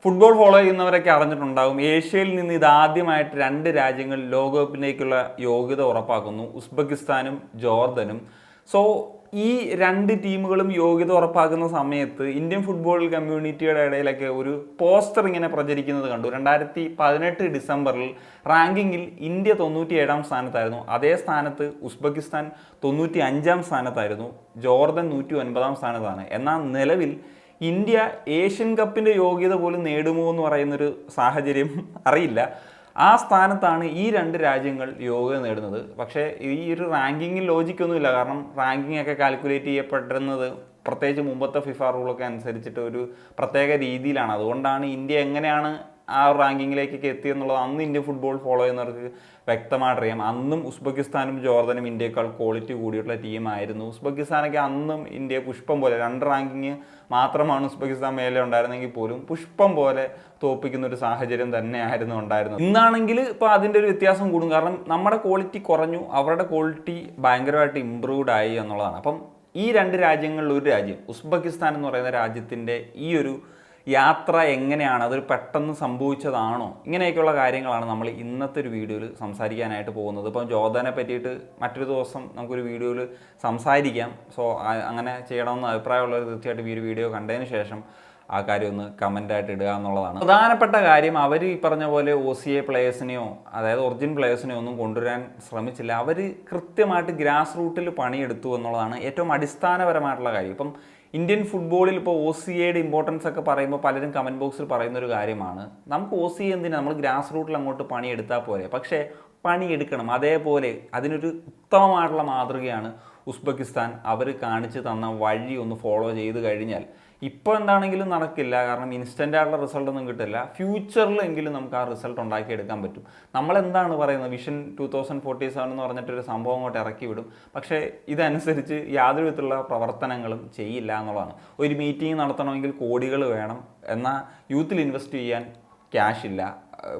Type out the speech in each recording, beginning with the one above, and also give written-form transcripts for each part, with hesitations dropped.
Football follow ചെയ്യുന്നവരൊക്കെ അറിഞ്ഞിട്ടുണ്ടാകും. ഏഷ്യയിൽ നിന്ന് ഇതാദ്യമായിട്ട് രണ്ട് രാജ്യങ്ങൾ ലോകകപ്പിലേക്കുള്ള യോഗ്യത ഉറപ്പാക്കുന്നു, ഉസ്ബെക്കിസ്ഥാനും ജോർദനും. സോ ഈ രണ്ട് ടീമുകളും യോഗ്യത ഉറപ്പാക്കുന്ന സമയത്ത് ഇന്ത്യൻ ഫുട്ബോൾ കമ്മ്യൂണിറ്റിയുടെ ഇടയിലൊക്കെ ഒരു പോസ്റ്റർ ഇങ്ങനെ പ്രചരിക്കുന്നത് കണ്ടു. 2018 ഡിസംബറിൽ റാങ്കിങ്ങിൽ ഇന്ത്യ 97-ാം സ്ഥാനത്തായിരുന്നു. അതേ സ്ഥാനത്ത് ഉസ്ബെക്കിസ്ഥാൻ 95-ാം സ്ഥാനത്തായിരുന്നു. ജോർദൻ 109-ാം സ്ഥാനത്താണ്. എന്നാൽ നിലവിൽ ഇന്ത്യ ഏഷ്യൻ കപ്പിൻ്റെ യോഗ്യത പോലും നേടുമോ എന്ന് പറയുന്നൊരു സാഹചര്യം അറിയില്ല. ആ സ്ഥാനത്താണ് ഈ രണ്ട് രാജ്യങ്ങൾ യോഗ്യത നേടുന്നത്. പക്ഷേ ഈ ഒരു റാങ്കിങ്ങിൽ ലോജിക്കൊന്നുമില്ല. കാരണം റാങ്കിങ് ഒക്കെ കാൽക്കുലേറ്റ് ചെയ്യപ്പെട്ടിരുന്നത് പ്രത്യേകിച്ച് മുമ്പത്തെ ഫിഫ റൂളൊക്കെ അനുസരിച്ചിട്ട് ഒരു പ്രത്യേക രീതിയിലാണ്. അതുകൊണ്ടാണ് ഇന്ത്യ എങ്ങനെയാണ് ആ റാങ്കിങ്ങിലേക്കൊക്കെ എത്തിയെന്നുള്ളത് അന്ന് ഇന്ത്യൻ ഫുട്ബോൾ ഫോളോ ചെയ്യുന്നവർക്ക് വ്യക്തമായിട്ടറിയാം. അന്നും ഉസ്ബെക്കിസ്ഥാനും ജോർദനും ഇന്ത്യയേക്കാൾ ക്വാളിറ്റി കൂടിയിട്ടുള്ള ടീമായിരുന്നു. ഉസ്ബെക്കിസ്ഥാനൊക്കെ അന്നും ഇന്ത്യ പുഷ്പം പോലെ, രണ്ട് റാങ്കിങ് മാത്രമാണ് ഉസ്ബെക്കിസ്ഥാൻ മേലെ ഉണ്ടായിരുന്നെങ്കിൽ പോലും പുഷ്പം പോലെ തോപ്പിക്കുന്ന ഒരു സാഹചര്യം തന്നെയായിരുന്നു ഉണ്ടായിരുന്നത്. ഇന്നാണെങ്കിൽ ഇപ്പോൾ അതിൻ്റെ ഒരു വ്യത്യാസം കൂടും. കാരണം നമ്മുടെ ക്വാളിറ്റി കുറഞ്ഞു, അവരുടെ ക്വാളിറ്റി ഭയങ്കരമായിട്ട് ഇമ്പ്രൂവ്ഡ് ആയി എന്നുള്ളതാണ്. അപ്പം ഈ രണ്ട് രാജ്യങ്ങളിൽ ഒരു രാജ്യം, ഉസ്ബെക്കിസ്ഥാൻ എന്ന് പറയുന്ന രാജ്യത്തിൻ്റെ ഈ ഒരു യാത്ര എങ്ങനെയാണ്, അതൊരു പെട്ടെന്ന് സംഭവിച്ചതാണോ, ഇങ്ങനെയൊക്കെയുള്ള കാര്യങ്ങളാണ് നമ്മൾ ഇന്നത്തെ ഒരു വീഡിയോയിൽ സംസാരിക്കാനായിട്ട് പോകുന്നത്. ഇപ്പം ജോർദാനെ പറ്റിയിട്ട് മറ്റൊരു ദിവസം നമുക്കൊരു വീഡിയോയിൽ സംസാരിക്കാം. സോ അങ്ങനെ ചെയ്യണമെന്ന് അഭിപ്രായമുള്ളവർ തീർച്ചയായിട്ടും ഈ ഒരു വീഡിയോ കണ്ടതിന് ശേഷം ആ കാര്യം ഒന്ന് കമൻ്റായിട്ട് ഇടുക എന്നുള്ളതാണ് പ്രധാനപ്പെട്ട കാര്യം. അവർ ഈ പറഞ്ഞ പോലെ OCA പ്ലേയേഴ്സിനെയോ അതായത് ഒറിജിൻ പ്ലേയേഴ്സിനെയോ ഒന്നും കൊണ്ടുവരാൻ ശ്രമിച്ചില്ല. അവർ കൃത്യമായിട്ട് ഗ്രാസ് റൂട്ടിൽ പണിയെടുത്തു എന്നുള്ളതാണ് ഏറ്റവും അടിസ്ഥാനപരമായിട്ടുള്ള കാര്യം. ഇപ്പം ഇന്ത്യൻ ഫുട്ബോളിൽ ഇപ്പോൾ OCAയുടെ ഇമ്പോർട്ടൻസ് ഒക്കെ പറയുമ്പോൾ പലരും കമൻറ്റ് ബോക്സിൽ പറയുന്നൊരു കാര്യമാണ്, നമുക്ക് OCA എന്തിനാണ്, നമ്മൾ ഗ്രാസ് റൂട്ടിൽ അങ്ങോട്ട് പണിയെടുത്താൽ പോരെ. പക്ഷേ പണിയെടുക്കണം. അതേപോലെ അതിനൊരു ഉത്തമമായിട്ടുള്ള മാതൃകയാണ് ഉസ്ബെക്കിസ്ഥാൻ. അവർ കാണിച്ച് തന്ന വഴി ഒന്ന് ഫോളോ ചെയ്ത് കഴിഞ്ഞാൽ ഇപ്പോൾ എന്താണെങ്കിലും നടക്കില്ല, കാരണം ഇൻസ്റ്റൻ്റ് ആയിട്ടുള്ള റിസൾട്ടൊന്നും കിട്ടില്ല. ഫ്യൂച്ചറിലെങ്കിലും നമുക്ക് ആ റിസൾട്ട് ഉണ്ടാക്കിയെടുക്കാൻ പറ്റും. നമ്മളെന്താണ് പറയുന്നത്, വിഷൻ 2047 എന്ന് പറഞ്ഞിട്ടൊരു സംഭവം അങ്ങോട്ട് ഇറക്കി വിടും. പക്ഷേ ഇതനുസരിച്ച് യാതൊരു വിധത്തിലുള്ള പ്രവർത്തനങ്ങളും ചെയ്യില്ല എന്നുള്ളതാണ്. ഒരു മീറ്റിംഗ് നടത്തണമെങ്കിൽ കോടികൾ വേണം, എന്നാൽ യൂത്തിൽ ഇൻവെസ്റ്റ് ചെയ്യാൻ ക്യാഷ് ഇല്ല.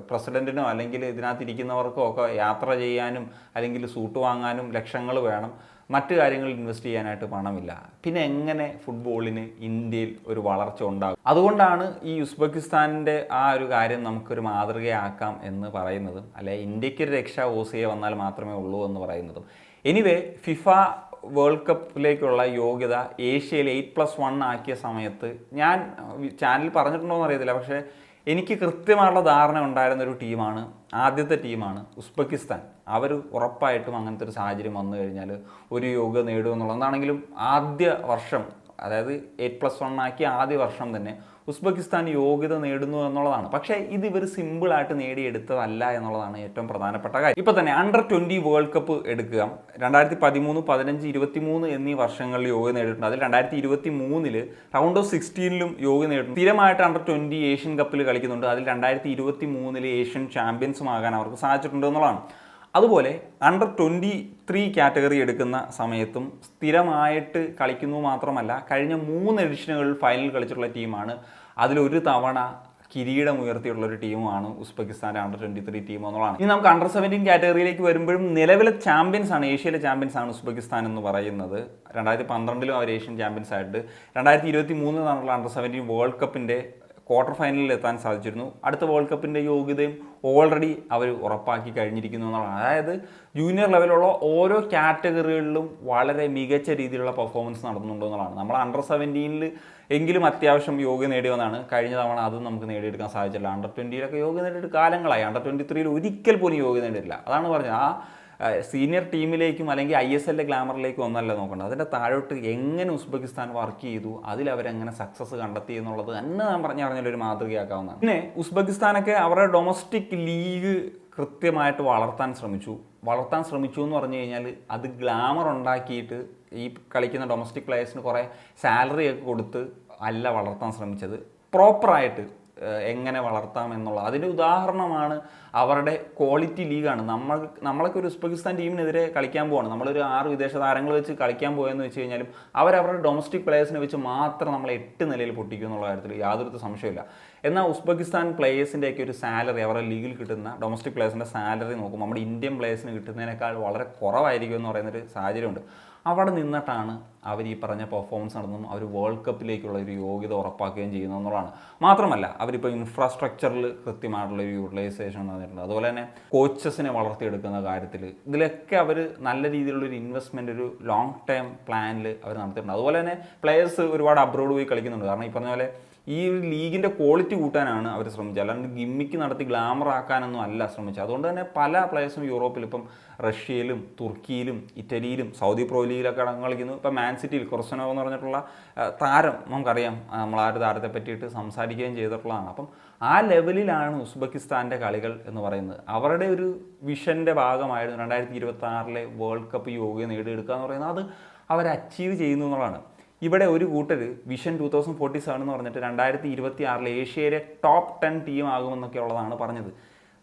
പ്രസിഡൻറ്റിനോ അല്ലെങ്കിൽ ഇതിനകത്തിരിക്കുന്നവർക്കോ ഒക്കെ യാത്ര ചെയ്യാനും അല്ലെങ്കിൽ സൂട്ട് വാങ്ങാനും ലക്ഷങ്ങൾ വേണം. മറ്റു കാര്യങ്ങളിൽ ഇൻവെസ്റ്റ് ചെയ്യാനായിട്ട് പണമില്ല. പിന്നെ എങ്ങനെ ഫുട്ബോളിന് ഇന്ത്യയിൽ ഒരു വളർച്ച ഉണ്ടാകും? അതുകൊണ്ടാണ് ഈ ഉസ്ബെക്കിസ്ഥാനിൻ്റെ ആ ഒരു കാര്യം നമുക്കൊരു മാതൃകയാക്കാം എന്ന് പറയുന്നതും, അല്ലെ ഇന്ത്യക്കൊരു രക്ഷ OCA വന്നാൽ മാത്രമേ ഉള്ളൂ എന്ന് പറയുന്നതും. എനിവേ, ഫിഫ വേൾഡ് കപ്പിലേക്കുള്ള യോഗ്യത ഏഷ്യയിൽ 8+1 ആക്കിയ സമയത്ത് ഞാൻ ചാനലിൽ പറഞ്ഞിട്ടുണ്ടോ എന്ന് അറിയത്തില്ല, പക്ഷേ എനിക്ക് കൃത്യമായിട്ടുള്ള ധാരണ ഉണ്ടായിരുന്നൊരു ടീമാണ്, ആദ്യത്തെ ടീമാണ് ഉസ്ബെക്കിസ്ഥാൻ. അവർ ഉറപ്പായിട്ടും അങ്ങനത്തെ ഒരു സാഹചര്യം വന്നു കഴിഞ്ഞാൽ ഒരു യോഗ്യത നേടുമെന്നുള്ളത്. എന്താണെങ്കിലും ആദ്യ വർഷം, അതായത് 8+1 ആക്കിയ ആദ്യ വർഷം തന്നെ ഉസ്ബെക്കിസ്ഥാൻ യോഗ്യത നേടുന്നു എന്നുള്ളതാണ്. പക്ഷേ ഇത് ഇവർ സിമ്പിളായിട്ട് നേടിയെടുത്തതല്ല എന്നുള്ളതാണ് ഏറ്റവും പ്രധാനപ്പെട്ട കാര്യം. ഇപ്പോൾ തന്നെ അണ്ടർ-20 വേൾഡ് കപ്പ് എടുക്കുക. 2013, 15, 23 എന്നീ വർഷങ്ങളിൽ യോഗ്യത നേടിയിട്ടുണ്ട്. അതിൽ 2023 റൗണ്ട് ഓഫ് 16ലും യോഗ്യത നേടിയിട്ടുണ്ട്. സ്ഥിരമായിട്ട് അണ്ടർ-20 ഏഷ്യൻ കപ്പിൽ കളിക്കുന്നുണ്ട്. അതിൽ 2023 ഏഷ്യൻ ചാമ്പ്യൻസുമാകാൻ അവർക്ക് സാധിച്ചിട്ടുണ്ട് എന്നുള്ളതാണ്. അതുപോലെ അണ്ടർ-23 കാറ്റഗറി എടുക്കുന്ന സമയത്തും സ്ഥിരമായിട്ട് കളിക്കുന്നു മാത്രമല്ല, കഴിഞ്ഞ 3 എഡിഷനുകളിൽ ഫൈനൽ കളിച്ചിട്ടുള്ള ടീമാണ്. അതിലൊരു തവണ കിരീടം ഉയർത്തിയിട്ടുള്ളൊരു ടീമാണ് ഉസ്ബെക്കിസ്ഥാൻ്റെ അണ്ടർ-23 ടീം എന്നുള്ളതാണ്. ഇനി നമുക്ക് അണ്ടർ-17 കാറ്റഗറിയിലേക്ക് വരുമ്പോഴും നിലവിലെ ചാമ്പ്യൻസ് ആണ്, ഏഷ്യയിലെ ചാമ്പ്യൻസ് ആണ് ഉസ്ബെക്കിസ്ഥാൻ എന്ന് പറയുന്നത്. 2012 അവർ ഏഷ്യൻ ചാമ്പ്യൻസ് ആയിട്ട് 2023 നടന്നുള്ള അണ്ടർ-17 വേൾഡ് കപ്പിൻ്റെ ക്വാർട്ടർ ഫൈനലിൽ എത്താൻ സാധിച്ചിരുന്നു. അടുത്ത വേൾഡ് കപ്പിൻ്റെ യോഗ്യതയും ഓൾറെഡി അവർ ഉറപ്പാക്കി കഴിഞ്ഞിരിക്കുന്നു എന്നുള്ളതാണ്. അതായത് ജൂനിയർ ലെവലുള്ള ഓരോ കാറ്റഗറികളിലും വളരെ മികച്ച രീതിയിലുള്ള പെർഫോമൻസ് നടത്തുന്നുണ്ടോ എന്നുള്ളതാണ്. നമ്മൾ അണ്ടർ-17 എങ്കിലും അത്യാവശ്യം യോഗ്യത നേടിയെന്നാണ്. കഴിഞ്ഞ തവണ അതും നമുക്ക് നേടിയെടുക്കാൻ സാധിച്ചില്ല. അണ്ടർ-20 യോഗ്യത നേടിയിട്ട് കാലങ്ങളായി. അണ്ടർ-23 ഒരിക്കൽ പോലും യോഗ്യത നേടിയിട്ടില്ല. അതാണ് പറഞ്ഞത്, ആ സീനിയർ ടീമിലേക്കും അല്ലെങ്കിൽ ISL ഗ്ലാമറിലേക്കും ഒന്നല്ല നോക്കേണ്ടത്, അതിൻ്റെ താഴോട്ട് എങ്ങനെ ഉസ്ബെക്കിസ്ഥാൻ വർക്ക് ചെയ്തു, അതിലവരെങ്ങനെ സക്സസ് കണ്ടെത്തി എന്നുള്ളത് തന്നെ ഞാൻ പറഞ്ഞൊരു മാതൃകയാക്കാവുന്നതാണ്. പിന്നെ ഉസ്ബെക്കിസ്ഥാനൊക്കെ അവരുടെ ഡൊമസ്റ്റിക് ലീഗ് കൃത്യമായിട്ട് വളർത്താൻ ശ്രമിച്ചു എന്ന് പറഞ്ഞു കഴിഞ്ഞാൽ അത് ഗ്ലാമർ ഉണ്ടാക്കിയിട്ട് ഈ കളിക്കുന്ന ഡൊമസ്റ്റിക് പ്ലേയേഴ്സിന് കുറേ സാലറി ഒക്കെ കൊടുത്ത് അല്ല വളർത്താൻ ശ്രമിച്ചത്. പ്രോപ്പറായിട്ട് എങ്ങനെ വളർത്താം എന്നുള്ള അതിൻ്റെ ഉദാഹരണമാണ് അവരുടെ ക്വാളിറ്റി ലീഗാണ്. നമ്മളൊക്കെ ഒരു ഉസ്ബെക്കിസ്ഥാൻ ടീമിനെതിരെ കളിക്കാൻ പോവാണ്, നമ്മളൊരു 6 വിദേശ താരങ്ങൾ വെച്ച് കളിക്കാൻ പോയെന്ന് വെച്ച് കഴിഞ്ഞാലും അവരവരുടെ ഡൊമസ്റ്റിക് പ്ലേയേഴ്സിനെ വെച്ച് മാത്രം നമ്മളെ 8 നിലയിൽ പൊട്ടിക്കും എന്നുള്ള കാര്യത്തിൽ യാതൊരു സംശയമില്ല. എന്നാൽ ഉസ്ബെക്കിസ്ഥാൻ പ്ലേയേഴ്സിൻ്റെയൊക്കെ ഒരു സാലറി, അവരുടെ ലീഗിൽ കിട്ടുന്ന ഡൊമസ്റ്റിക് പ്ലേയേഴ്സിൻ്റെ സാലറി നോക്കുമ്പോൾ നമ്മുടെ ഇന്ത്യൻ പ്ലേയേഴ്സിന് കിട്ടുന്നതിനേക്കാൾ വളരെ കുറവായിരിക്കും എന്ന് പറയുന്നൊരു സാഹചര്യമുണ്ട്. അവിടെ നിന്നിട്ടാണ് അവർ ഈ പറഞ്ഞ പെർഫോമൻസ് നടന്നും അവർ വേൾഡ് കപ്പിലേക്കുള്ള ഒരു യോഗ്യത ഉറപ്പാക്കുകയും ചെയ്യുന്നു എന്നുള്ളതാണ്. മാത്രമല്ല അവരിപ്പോൾ ഇൻഫ്രാസ്ട്രക്ചറിൽ കൃത്യമായിട്ടുള്ള ഒരു യൂട്ടിലൈസേഷൻ നടന്നിട്ടുണ്ട്. അതുപോലെ തന്നെ കോച്ചസിനെ വളർത്തിയെടുക്കുന്ന കാര്യത്തിൽ ഇതിലൊക്കെ അവർ നല്ല രീതിയിലുള്ളൊരു ഇൻവെസ്റ്റ്മെൻറ്റ് ഒരു ലോങ് ടേം പ്ലാനിൽ അവർ നടത്തിയിട്ടുണ്ട്. അതുപോലെ തന്നെ പ്ലെയേഴ്സ് ഒരുപാട് അബ്രോഡ് പോയി കളിക്കുന്നുണ്ട്. കാരണം ഈ പറഞ്ഞ പോലെ ഈ ഒരു ലീഗിൻ്റെ ക്വാളിറ്റി കൂട്ടാനാണ് അവർ ശ്രമിച്ചത്, അല്ലാണ്ട് ഗിമ്മിക്ക് നടത്തി ഗ്ലാമർ ആക്കാനൊന്നും അല്ല ശ്രമിച്ചത്. അതുകൊണ്ട് തന്നെ പല പ്ലേയേഴ്സും യൂറോപ്പിൽ ഇപ്പം റഷ്യയിലും തുർക്കിയിലും ഇറ്റലിയിലും സൗദി പ്രോ ലീഗിലൊക്കെ കളിക്കുന്നു. ഇപ്പം മാൻ സിറ്റിയിൽ ക്രിസ്റ്റ്യാനോ എന്ന് പറഞ്ഞിട്ടുള്ള താരം നമുക്കറിയാം, നമ്മൾ ആ ഒരു താരത്തെ പറ്റിയിട്ട് സംസാരിക്കുകയും ചെയ്തിട്ടുള്ളതാണ്. അപ്പം ആ ലെവലിലാണ് ഉസ്ബെക്കിസ്ഥാൻ്റെ കളികൾ എന്ന് പറയുന്നത്. അവരുടെ ഒരു വിഷൻ്റെ ഭാഗമായിരുന്നു 2026 വേൾഡ് കപ്പ് യോഗ്യത നേടിയെടുക്കുക എന്ന് പറയുന്നത്. അത് അവർ അച്ചീവ് ചെയ്യുന്നു എന്നുള്ളതാണ്. ഇവിടെ ഒരു കൂട്ടർ വിഷൻ 2047 എന്ന് പറഞ്ഞിട്ട് 2026 ഏഷ്യയിലെ ടോപ്പ് 10 ടീം ആകുമെന്നൊക്കെ ഉള്ളതാണ് പറഞ്ഞത്.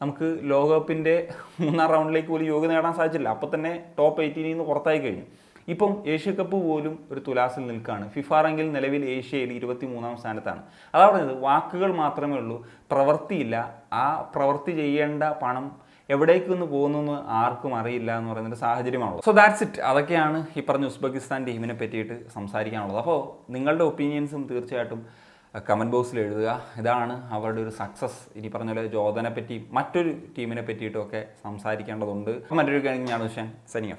നമുക്ക് ലോകകപ്പിൻ്റെ 3ാം റൗണ്ടിലേക്ക് പോലും യോഗ്യത നേടാൻ സാധിച്ചില്ല. അപ്പോൾ തന്നെ ടോപ്പ് 18 നിന്ന് പുറത്തായി കഴിഞ്ഞു. ഇപ്പം ഏഷ്യ കപ്പ് പോലും ഒരു തുലാസിൽ നിൽക്കുകയാണ്. ഫിഫ റാങ്കിൽ നിലവിൽ ഏഷ്യയിൽ 23ാം സ്ഥാനത്താണ്. അതാ പറഞ്ഞത്, വാക്കുകൾ മാത്രമേ ഉള്ളൂ, പ്രവൃത്തിയില്ല. ആ പ്രവൃത്തി ചെയ്യേണ്ട പണം എവിടേക്കൊന്ന് പോകുന്നു ആർക്കും അറിയില്ല എന്ന് പറയുന്നൊരു സാഹചര്യമാണുള്ളത്. So that's it. അതൊക്കെയാണ് ഈ പറഞ്ഞ ഉസ്ബെക്കിസ്ഥാൻ ടീമിനെ പറ്റിയിട്ട് സംസാരിക്കാനുള്ളത്. അപ്പോൾ നിങ്ങളുടെ ഒപ്പീനിയൻസും തീർച്ചയായിട്ടും കമൻറ്റ് ബോക്സിൽ എഴുതുക. ഇതാണ് അവരുടെ ഒരു സക്സസ്. ഇനി പറഞ്ഞ പോലെ ജോർദനെ പറ്റി മറ്റൊരു ടീമിനെ പറ്റിയിട്ടും ഒക്കെ സംസാരിക്കേണ്ടതുണ്ട്. മറ്റൊരു കഴിഞ്ഞ് ഞാൻ സനിയ.